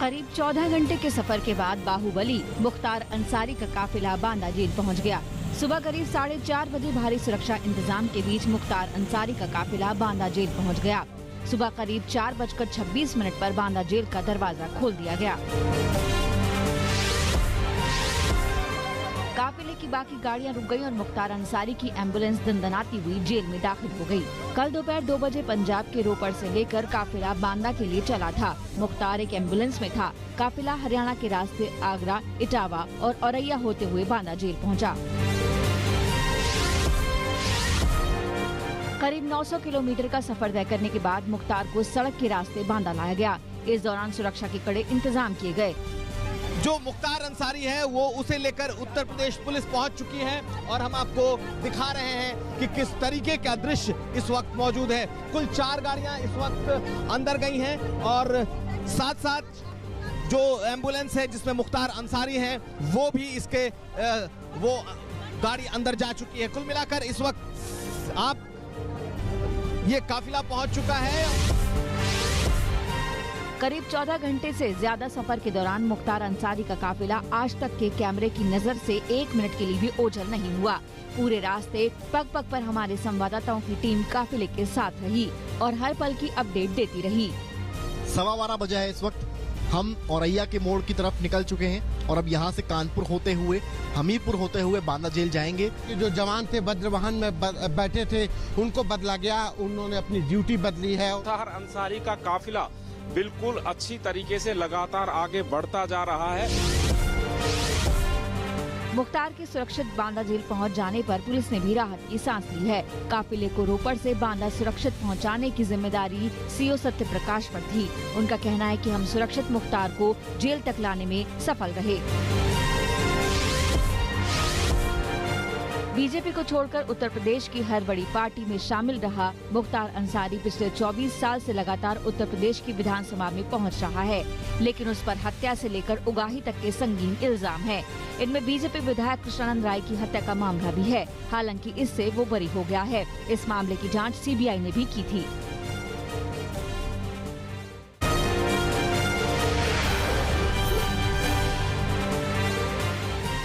करीब 14 घंटे के सफर के बाद बाहुबली मुख्तार अंसारी का काफिला बांदा जेल पहुंच गया। सुबह करीब 4:30 बजे भारी सुरक्षा इंतजाम के बीच मुख्तार अंसारी का काफिला बांदा जेल पहुंच गया। सुबह करीब 4:26 पर बांदा जेल का दरवाजा खोल दिया गया। काफिले की बाकी गाड़ियां रुक गईं और मुख्तार अंसारी की एम्बुलेंस दंदनाती हुई जेल में दाखिल हो गई। कल दोपहर 2 बजे पंजाब के रोपड़ से लेकर काफिला बांदा के लिए चला था। मुख्तार एक एम्बुलेंस में था। काफिला हरियाणा के रास्ते आगरा, इटावा और औरैया होते हुए बांदा जेल पहुंचा। करीब 900 किलोमीटर का सफर तय करने के बाद मुख्तार को सड़क के रास्ते बांदा लाया गया। इस दौरान सुरक्षा के कड़े इंतजाम किए गए। जो मुख्तार अंसारी है वो उसे लेकर उत्तर प्रदेश पुलिस पहुंच चुकी है और हम आपको दिखा रहे हैं कि किस तरीके का दृश्य इस वक्त मौजूद है। कुल 4 गाड़ियां इस वक्त अंदर गई हैं और साथ साथ जो एम्बुलेंस है जिसमें मुख्तार अंसारी है वो भी इसके वो गाड़ी अंदर जा चुकी है। कुल मिलाकर इस वक्त आप ये काफिला पहुंच चुका है। करीब 14 घंटे से ज्यादा सफर के दौरान मुख्तार अंसारी का काफिला आज तक के कैमरे की नजर से 1 मिनट के लिए भी ओझल नहीं हुआ। पूरे रास्ते पग पग पर हमारे संवाददाताओं की टीम काफिले के साथ रही और हर पल की अपडेट देती रही। 12:15 बजे है इस वक्त। हम औरैया के मोड़ की तरफ निकल चुके हैं और अब यहाँ से कानपुर होते हुए हमीरपुर होते हुए बांदा जेल जाएंगे। जो जवान थे बद्रवाहन में बैठे थे उनको बदला गया, उन्होंने अपनी ड्यूटी बदली है। मुख्तार अंसारी का काफिला बिल्कुल अच्छी तरीके से लगातार आगे बढ़ता जा रहा है। मुख्तार के सुरक्षित बांदा जेल पहुंच जाने पर पुलिस ने भी राहत की सांस ली है। काफिले को रोपड़ से बांदा सुरक्षित पहुंचाने की जिम्मेदारी सीओ सत्य प्रकाश पर थी। उनका कहना है कि हम सुरक्षित मुख्तार को जेल तक लाने में सफल रहे। बीजेपी को छोड़कर उत्तर प्रदेश की हर बड़ी पार्टी में शामिल रहा मुख्तार अंसारी पिछले 24 साल से लगातार उत्तर प्रदेश की विधानसभा में पहुंच रहा है, लेकिन उस पर हत्या से लेकर उगाही तक के संगीन इल्जाम हैं। इनमें बीजेपी विधायक कृष्णानंद राय की हत्या का मामला भी है। हालांकि इससे वो बरी हो गया है। इस मामले की जाँच सीबीआई ने भी की थी।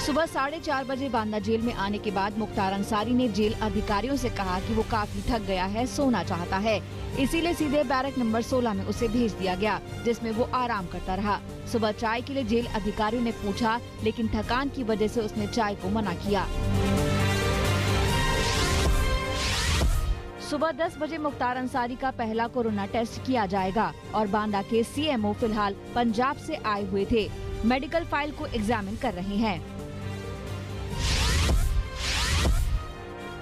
सुबह 4:30 बजे बांदा जेल में आने के बाद मुख्तार अंसारी ने जेल अधिकारियों से कहा कि वो काफी थक गया है, सोना चाहता है। इसीलिए सीधे बैरक नंबर 16 में उसे भेज दिया गया, जिसमें वो आराम करता रहा। सुबह चाय के लिए जेल अधिकारियों ने पूछा, लेकिन थकान की वजह से उसने चाय को मना किया। सुबह 10 बजे मुख्तार अंसारी का पहला कोरोना टेस्ट किया जाएगा और बांदा के सीएमओ फिलहाल पंजाब से आए हुए थे। मेडिकल फाइल को एग्जामिन कर रहे हैं।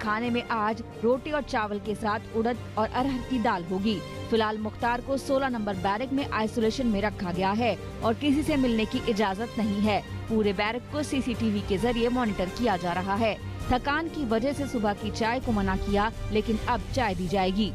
खाने में आज रोटी और चावल के साथ उड़द और अरहर की दाल होगी। फिलहाल मुख्तार को 16 नंबर बैरक में आइसोलेशन में रखा गया है और किसी से मिलने की इजाजत नहीं है। पूरे बैरक को सीसीटीवी के जरिए मॉनिटर किया जा रहा है। थकान की वजह से सुबह की चाय को मना किया, लेकिन अब चाय दी जाएगी।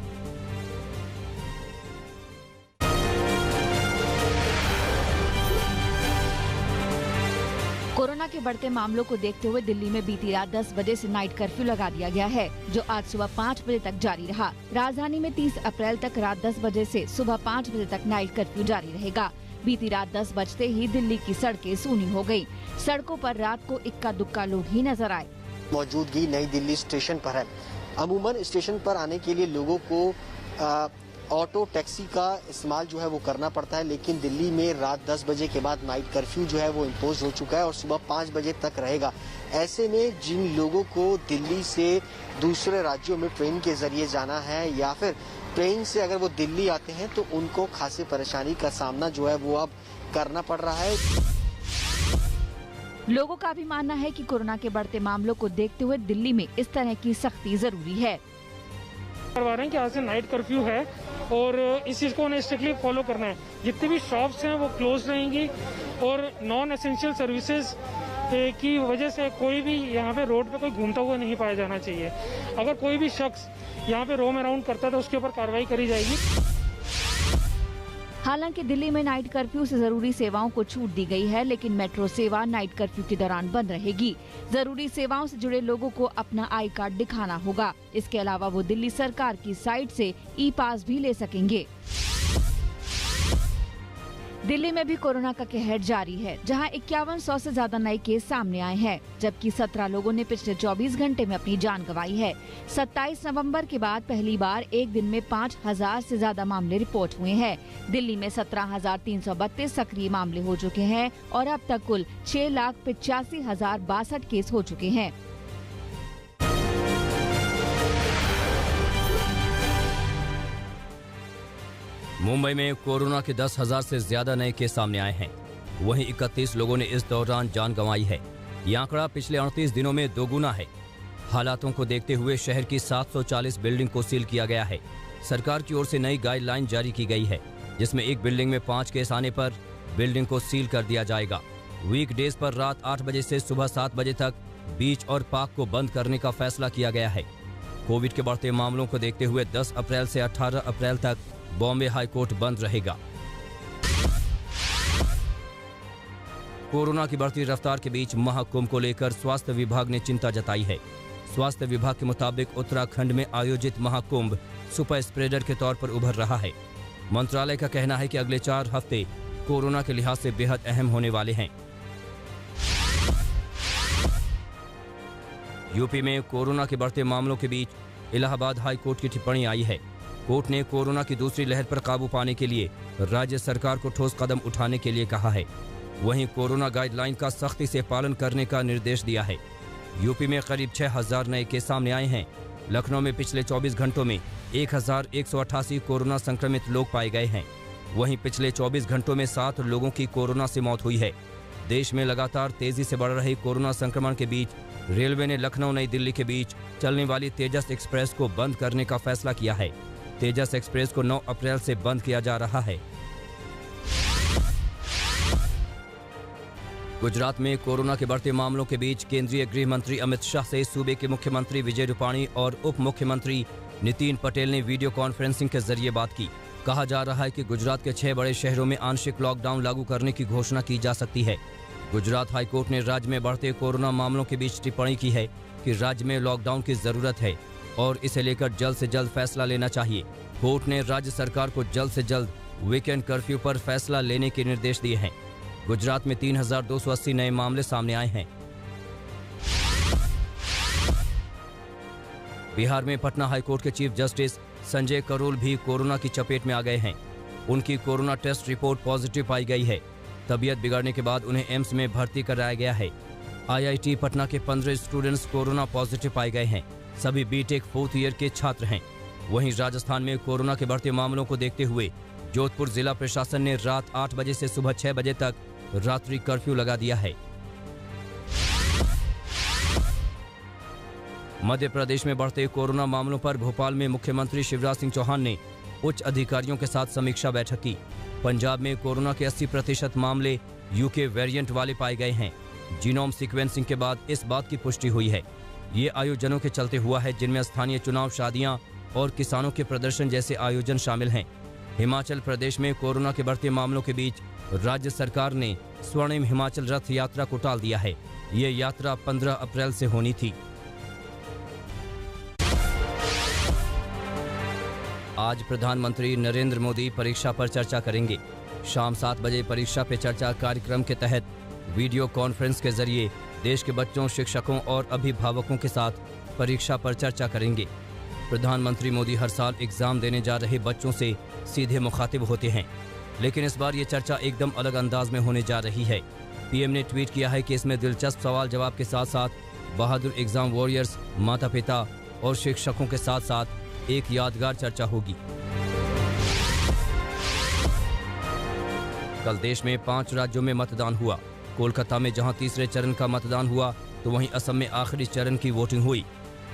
कोरोना के बढ़ते मामलों को देखते हुए दिल्ली में बीती रात 10 बजे से नाइट कर्फ्यू लगा दिया गया है, जो आज सुबह 5 बजे तक जारी रहा। राजधानी में 30 अप्रैल तक रात 10 बजे से सुबह 5 बजे तक नाइट कर्फ्यू जारी रहेगा। बीती रात 10 बजते ही दिल्ली की सड़कें सूनी हो गयी। सड़कों पर रात को इक्का दुक्का लोग ही नजर आए। मौजूदगी नई दिल्ली स्टेशन पर है। अमूमन स्टेशन पर आने के लिए लोगों को ऑटो टैक्सी का इस्तेमाल जो है वो करना पड़ता है, लेकिन दिल्ली में रात 10 बजे के बाद नाइट कर्फ्यू जो है वो इम्पोज हो चुका है और सुबह 5 बजे तक रहेगा। ऐसे में जिन लोगों को दिल्ली से दूसरे राज्यों में ट्रेन के जरिए जाना है या फिर ट्रेन से अगर वो दिल्ली आते हैं तो उनको खासी परेशानी का सामना जो है वो अब करना पड़ रहा है। लोगों का भी मानना है कि कोरोना के बढ़ते मामलों को देखते हुए दिल्ली में इस तरह की सख्ती जरूरी है। करवा रहे हैं कि आज से नाइट कर्फ्यू है और इस चीज़ को उन्हें स्ट्रिक्टली फॉलो करना है। जितनी भी शॉप्स हैं वो क्लोज रहेंगी और नॉन एसेंशियल सर्विसेज की वजह से कोई भी यहाँ पे रोड पे कोई घूमता हुआ नहीं पाया जाना चाहिए। अगर कोई भी शख्स यहाँ पे रोम अराउंड करता है तो उसके ऊपर कार्रवाई करी जाएगी। हालांकि दिल्ली में नाइट कर्फ्यू से जरूरी सेवाओं को छूट दी गई है, लेकिन मेट्रो सेवा नाइट कर्फ्यू के दौरान बंद रहेगी। जरूरी सेवाओं से जुड़े लोगों को अपना आई कार्ड दिखाना होगा। इसके अलावा वो दिल्ली सरकार की साइट से ई पास भी ले सकेंगे। दिल्ली में भी कोरोना का कहर जारी है, जहां 5100 से ज्यादा नए केस सामने आए हैं, जबकि 17 लोगों ने पिछले 24 घंटे में अपनी जान गंवाई है। 27 नवंबर के बाद पहली बार एक दिन में 5000 से ज्यादा मामले रिपोर्ट हुए हैं। दिल्ली में 17,332 सक्रिय मामले हो चुके हैं और अब तक कुल 6,85,062 केस हो चुके हैं। मुंबई में कोरोना के 10,000 से ज्यादा नए केस सामने आए हैं। वहीं 31 लोगों ने इस दौरान जान गंवाई है। यह आंकड़ा पिछले 38 दिनों में दोगुना है। हालातों को देखते हुए शहर की 740 बिल्डिंग को सील किया गया है। सरकार की ओर से नई गाइडलाइन जारी की गई है, जिसमें एक बिल्डिंग में 5 केस आने पर बिल्डिंग को सील कर दिया जाएगा। वीकडेज पर रात 8 बजे से सुबह 7 बजे तक बीच और पार्क को बंद करने का फैसला किया गया है। कोविड के बढ़ते मामलों को देखते हुए 10 अप्रैल से 18 अप्रैल तक बॉम्बे हाई कोर्ट बंद रहेगा। कोरोना की बढ़ती रफ्तार के बीच महाकुंभ को लेकर स्वास्थ्य विभाग ने चिंता जताई है। स्वास्थ्य विभाग के मुताबिक उत्तराखंड में आयोजित महाकुंभ सुपर स्प्रेडर के तौर पर उभर रहा है। मंत्रालय का कहना है कि अगले 4 हफ्ते कोरोना के लिहाज से बेहद अहम होने वाले हैं। यूपी में कोरोना के बढ़ते मामलों के बीच इलाहाबाद हाई कोर्ट की टिप्पणी आई है। कोर्ट ने कोरोना की दूसरी लहर पर काबू पाने के लिए राज्य सरकार को ठोस कदम उठाने के लिए कहा है। वहीं कोरोना गाइडलाइन का सख्ती से पालन करने का निर्देश दिया है। यूपी में करीब 6,000 नए केस सामने आए हैं। लखनऊ में पिछले 24 घंटों में 1,188 कोरोना संक्रमित लोग पाए गए हैं। वहीं पिछले 24 घंटों में 7 लोगों की कोरोना से मौत हुई है। देश में लगातार तेजी से बढ़ रहे कोरोना संक्रमण के बीच रेलवे ने लखनऊ नई दिल्ली के बीच चलने वाली तेजस एक्सप्रेस को बंद करने का फैसला किया है। तेजस एक्सप्रेस को 9 अप्रैल से बंद किया जा रहा है। गुजरात में कोरोना के बढ़ते मामलों के बीच केंद्रीय गृह मंत्री अमित शाह से सूबे के मुख्यमंत्री विजय रूपाणी और उप मुख्यमंत्री नितिन पटेल ने वीडियो कॉन्फ्रेंसिंग के जरिए बात की। कहा जा रहा है कि गुजरात के 6 बड़े शहरों में आंशिक लॉकडाउन लागू करने की घोषणा की जा सकती है। गुजरात हाईकोर्ट ने राज्य में बढ़ते कोरोना मामलों के बीच टिप्पणी की है कि राज्य में लॉकडाउन की जरूरत है और इसे लेकर जल्द से जल्द फैसला लेना चाहिए। कोर्ट ने राज्य सरकार को जल्द से जल्द वीकेंड कर्फ्यू पर फैसला लेने के निर्देश दिए हैं। गुजरात में 3,280 नए मामले सामने आए हैं। बिहार में पटना हाईकोर्ट के चीफ जस्टिस संजय करोल भी कोरोना की चपेट में आ गए हैं। उनकी कोरोना टेस्ट रिपोर्ट पॉजिटिव पाई गई है। तबीयत बिगड़ने के बाद उन्हें एम्स में भर्ती कराया गया है। IIT पटना के 15 स्टूडेंट्स कोरोना पॉजिटिव पाए गए हैं। सभी बीटेक 4th ईयर के छात्र हैं। वहीं राजस्थान में कोरोना के बढ़ते मामलों को देखते हुए जोधपुर जिला प्रशासन ने रात 8 बजे से सुबह 6 बजे तक रात्रि कर्फ्यू लगा दिया है। मध्य प्रदेश में बढ़ते कोरोना मामलों पर भोपाल में मुख्यमंत्री शिवराज सिंह चौहान ने उच्च अधिकारियों के साथ समीक्षा बैठक की। पंजाब में कोरोना के 80% मामले UK वेरिएंट वाले पाए गए हैं। जीनोम सीक्वेंसिंग के बाद इस बात की पुष्टि हुई है। ये आयोजनों के चलते हुआ है, जिनमें स्थानीय चुनाव, शादियां और किसानों के प्रदर्शन जैसे आयोजन शामिल हैं। हिमाचल प्रदेश में कोरोना के बढ़ते मामलों के बीच राज्य सरकार ने स्वर्णिम हिमाचल रथ यात्रा को टाल दिया है। ये यात्रा 15 अप्रैल से होनी थी। आज प्रधानमंत्री नरेंद्र मोदी परीक्षा पर चर्चा करेंगे। शाम 7 बजे परीक्षा पे चर्चा कार्यक्रम के तहत वीडियो कॉन्फ्रेंस के जरिए देश के बच्चों, शिक्षकों और अभिभावकों के साथ परीक्षा पर चर्चा करेंगे। प्रधानमंत्री मोदी हर साल एग्जाम देने जा रहे बच्चों से सीधे मुखातिब होते हैं, लेकिन इस बार ये चर्चा एकदम अलग अंदाज में होने जा रही है। पीएम ने ट्वीट किया है कि इसमें दिलचस्प सवाल जवाब के साथ साथ बहादुर एग्जाम वॉरियर्स, माता पिता और शिक्षकों के साथ साथ एक यादगार चर्चा होगी। कल देश में 5 राज्यों में मतदान हुआ। कोलकाता में जहां तीसरे चरण का मतदान हुआ, तो वहीं असम में आखिरी चरण की वोटिंग हुई।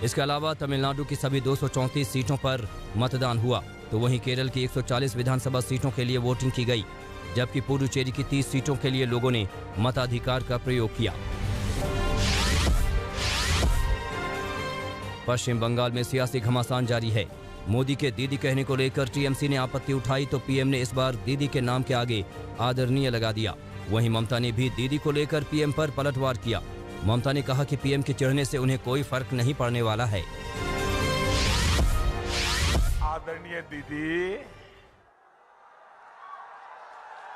इसके अलावा तमिलनाडु की सभी 234 सीटों पर मतदान हुआ, तो वहीं केरल की 140 विधानसभा सीटों के लिए वोटिंग की गई, जबकि पुडुचेरी की 30 सीटों के लिए लोगों ने मताधिकार का प्रयोग किया। पश्चिम बंगाल में सियासी घमासान जारी है। मोदी के दीदी कहने को लेकर टीएमसी ने आपत्ति उठाई, तो पीएम ने इस बार दीदी के नाम के आगे आदरणीय लगा दिया। वहीं ममता ने भी दीदी को लेकर पीएम पर पलटवार किया। ममता ने कहा कि पीएम के चिढ़ने से उन्हें कोई फर्क नहीं पड़ने वाला है। आदरणीय दीदी,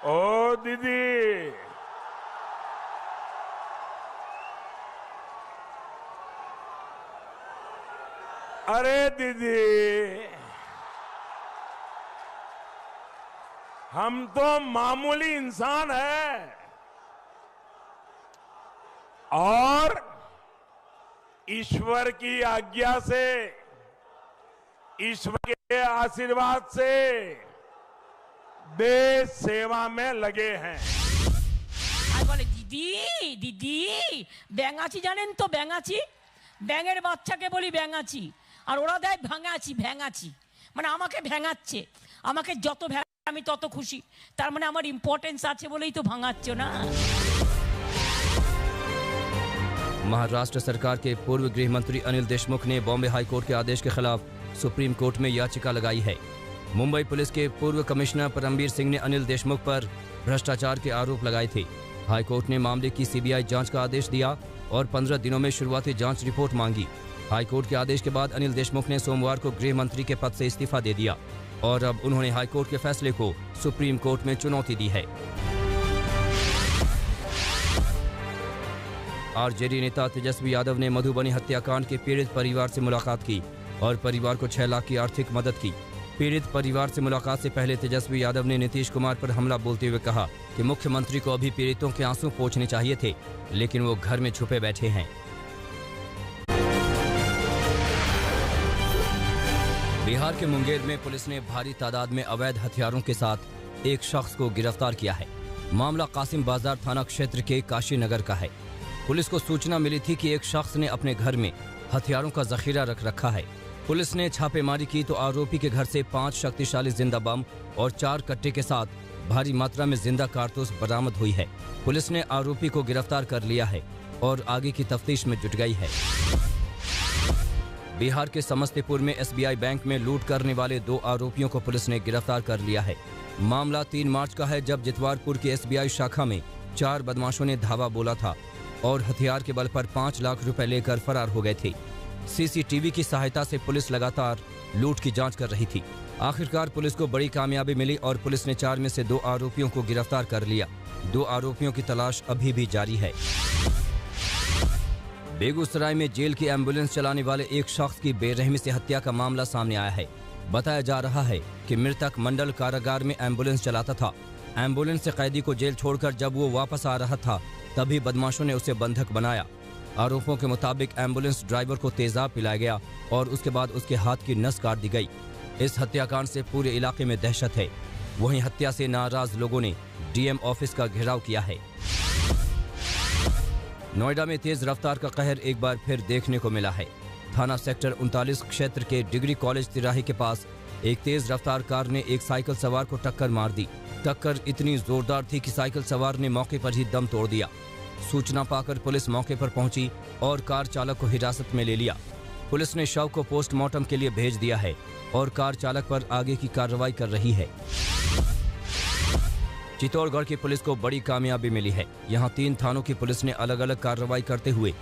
ओ दीदी, अरे दीदी, हम तो मामूली इंसान हैं और ईश्वर की आज्ञा से, ईश्वर के आशीर्वाद से देश सेवा में लगे हैं। दीदी दीदी ব্যাঙাচি জানেন তো? ব্যাঙাচি, ব্যাঙের বাচ্চাকে বলি ব্যাঙাচি, আর ওরা দেয় ভাঙাচি। ভ্যাঙাচি মানে আমাকে ভ্যাঙাচ্ছে, আমাকে যত আমি তত খুশি, তার মানে আমার ইম্পর্টেন্স আছে বলেই তো ভাঙাচ্ছ না। महाराष्ट्र सरकार के पूर्व गृह मंत्री अनिल देशमुख ने बॉम्बे हाई कोर्ट के आदेश के खिलाफ सुप्रीम कोर्ट में याचिका लगाई है। मुंबई पुलिस के पूर्व कमिश्नर परमबीर सिंह ने अनिल देशमुख पर भ्रष्टाचार के आरोप लगाए थे। हाई कोर्ट ने मामले की सीबीआई जांच का आदेश दिया और 15 दिनों में शुरुआती जांच रिपोर्ट मांगी। हाई कोर्ट के आदेश के बाद अनिल देशमुख ने सोमवार को गृह मंत्री के पद से इस्तीफा दे दिया और अब उन्होंने हाई कोर्ट के फैसले को सुप्रीम कोर्ट में चुनौती दी है। आरजेडी नेता तेजस्वी यादव ने मधुबनी हत्याकांड के पीड़ित परिवार से मुलाकात की और परिवार को 6 लाख की आर्थिक मदद की। पीड़ित परिवार से मुलाकात से पहले तेजस्वी यादव ने नीतीश कुमार पर हमला बोलते हुए कहा कि मुख्यमंत्री को अभी पीड़ितों के आंसू पोंछने चाहिए थे, लेकिन वो घर में छुपे बैठे हैं। बिहार के मुंगेर में पुलिस ने भारी तादाद में अवैध हथियारों के साथ एक शख्स को गिरफ्तार किया है। मामला कासिम बाजार थाना क्षेत्र के काशी नगर का है। पुलिस को सूचना मिली थी कि एक शख्स ने अपने घर में हथियारों का जखीरा रख रखा है। पुलिस ने छापेमारी की तो आरोपी के घर से 5 शक्तिशाली जिंदा बम और 4 कट्टे के साथ भारी मात्रा में जिंदा कारतूस बरामद हुई है। पुलिस ने आरोपी को गिरफ्तार कर लिया है और आगे की तफ्तीश में जुट गई है। बिहार के समस्तीपुर में एसबीआई बैंक में लूट करने वाले 2 आरोपियों को पुलिस ने गिरफ्तार कर लिया है। मामला 3 मार्च का है, जब जितवारपुर की एसबीआई शाखा में 4 बदमाशों ने धावा बोला था और हथियार के बल पर 5 लाख रुपए लेकर फरार हो गए थे। सीसीटीवी की सहायता से पुलिस लगातार लूट की जांच कर रही थी। आखिरकार पुलिस को बड़ी कामयाबी मिली और पुलिस ने 4 में से 2 आरोपियों को गिरफ्तार कर लिया। 2 आरोपियों की तलाश अभी भी जारी है। बेगूसराय में जेल की एम्बुलेंस चलाने वाले एक शख्स की बेरहमी से हत्या का मामला सामने आया है। बताया जा रहा है कि मृतक मंडल कारागार में एम्बुलेंस चलाता था। एम्बुलेंस से कैदी को जेल छोड़कर जब वो वापस आ रहा था, तभी बदमाशों ने उसे बंधक बनाया। आरोपों के मुताबिक एम्बुलेंस ड्राइवर को तेजाब पिलाया गया और उसके बाद उसके हाथ की नस काट दी गई। इस हत्याकांड से पूरे इलाके में दहशत है। वहीं हत्या से नाराज लोगों ने डीएम ऑफिस का घेराव किया है। नोएडा में तेज रफ्तार का कहर एक बार फिर देखने को मिला है। थाना सेक्टर 39 क्षेत्र के डिग्री कॉलेज तिराहे के पास एक तेज रफ्तार कार ने एक साइकिल सवार को टक्कर मार दी। टक्कर इतनी जोरदार थी कि साइकिल सवार ने मौके पर ही दम तोड़ दिया। सूचना पाकर पुलिस मौके पर पहुंची और कार चालक को हिरासत में ले लिया। पुलिस ने शव को पोस्टमार्टम के लिए भेज दिया है और कार चालक पर आगे की कार्रवाई कर रही है। चित्तौड़गढ़ की पुलिस को बड़ी कामयाबी मिली है। यहां 3 थानों की पुलिस ने अलग अलग कार्रवाई करते हुए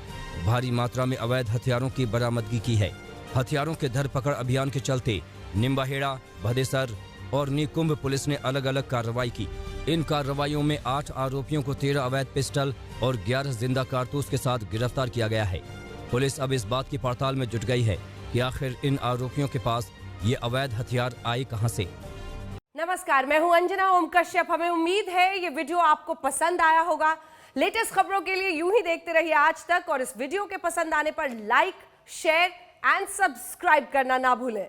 भारी मात्रा में अवैध हथियारों की बरामदगी की है। हथियारों के धरपकड़ अभियान के चलते निम्बाहेड़ा, भदेसर और निकुंभ पुलिस ने अलग अलग कार्रवाई की। इन कार्रवाइयों में 8 आरोपियों को 13 अवैध पिस्टल और 11 जिंदा कारतूस के साथ गिरफ्तार किया गया है। पुलिस अब इस बात की पड़ताल में जुट गई है कि आखिर इन आरोपियों के पास ये अवैध हथियार आए कहां से। नमस्कार, मैं हूं अंजना ओम कश्यप। हमें उम्मीद है ये वीडियो आपको पसंद आया होगा। लेटेस्ट खबरों के लिए यूं ही देखते रहिए आज तक और इस वीडियो के पसंद आने पर लाइक, शेयर एंड सब्सक्राइब करना ना भूलें।